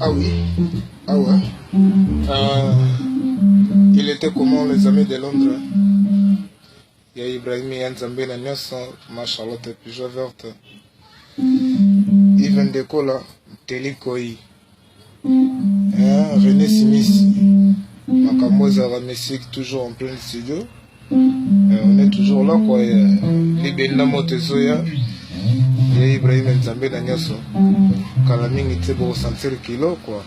Ah oui, ah ouais. Il était comment les amis de Londres? Il y a Ibrahim Yanzambe na Nyoso, ma Charlotte Pigeon Verte. Yvan Dekola, Telikoi. René Simis, Makamoza Ramessic, toujours en plein studio. On est toujours là quoi. Libena Motezoya. Il y a Ibrahim Yanzambe na Nyoso. Kalaming était pour ressentir kilo quoi.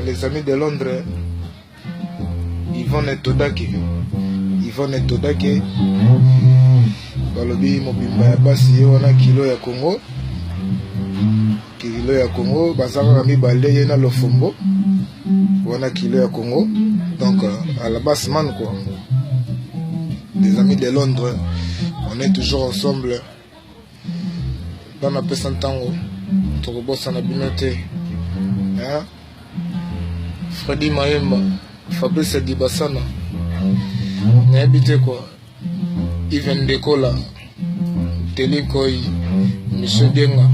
Les amis de Londres, Yvonne Todake. Yvonne Todake. Balobi mobimba ya basi wana kilo ya Congo. Kilo ya Congo, bazaka mibale ye na lofombo. Wana kilo ya Congo. Donc à la basse man quoi. Les amis de Londres, on est toujours ensemble. Dans la paix Santango. Torobosa na binote. Hein? Freddy Maemba, Fabrice Dibasana, N'habite quoi, Yvan Dekola, Telikoi, Michel Dienga,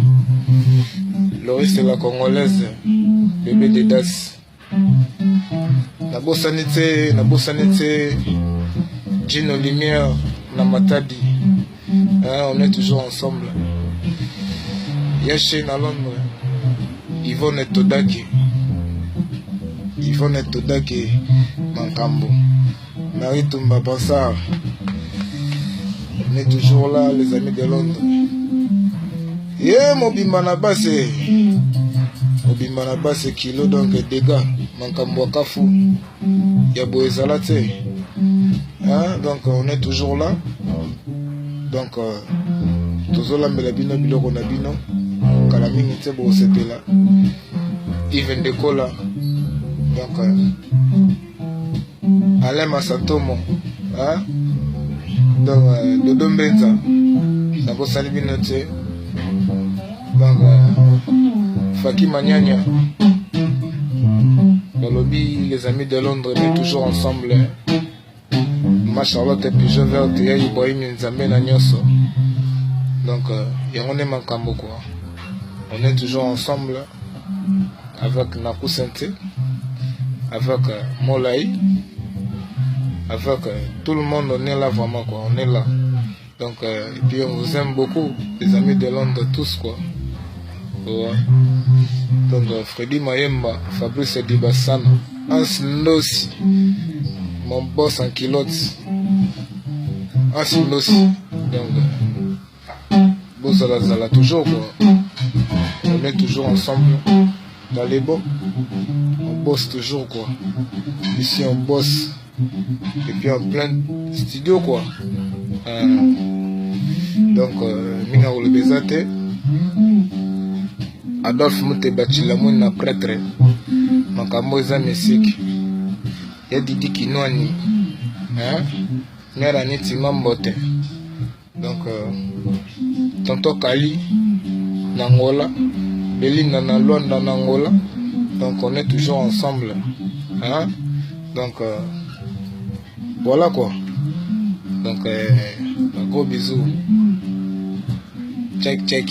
Loris la Congolaise, Bébé Dedas, Nabosanite, Gino Lumière, Namatadi, on est toujours ensemble. Yaché na Londres, Yvonne Todake. Yvonne Todake, Mankambo, Maritumba Bansar. On est toujours là, les amis de Londres. Mobimba na base. Mobimba na base kilo donc dégâts. Mankambo Kafu. Yabo Ezalate. Donc on est toujours là. Donc Tozola Melabino Biloko Nabino. Kalamini Tebo Sepela. Yvan Dekola. Donc, Alain Massatomo, donc, Dodo Mbenza, Nabo Salibinote, donc, Faki Magnania, dans le lobby, les amis de Londres, on est toujours ensemble. Ma Charlotte Pigeon Verte, et Ibrahim Nzambe na Nyoso. Donc, on est Mankambo quoi. On est toujours ensemble avec Naku Sente. Avec Molaï, avec tout le monde, on est là vraiment quoi, on est là. Donc, et puis on vous aime beaucoup, les amis de Londres, tous quoi. Ouais. Donc, Freddy Maemba, Fabrice Dibassana, Hans Nossi, mon boss en kilote, Hans Nossi. Donc, Bozala toujours quoi. On est toujours ensemble dans les bons. On bosse toujours quoi. Ici on bosse. Et puis en plein studio quoi. Donc Mina Olebezate, Adolphe Moutebachilamoun na prêtre, Makamoza Messique, Yadidi Kinwani, Nera Niti Mambote. Donc Tonto Kali, Nangola, Belinda na Luanda Nangola. Donc on est toujours ensemble. Donc voilà quoi. Donc un gros bisou. Check.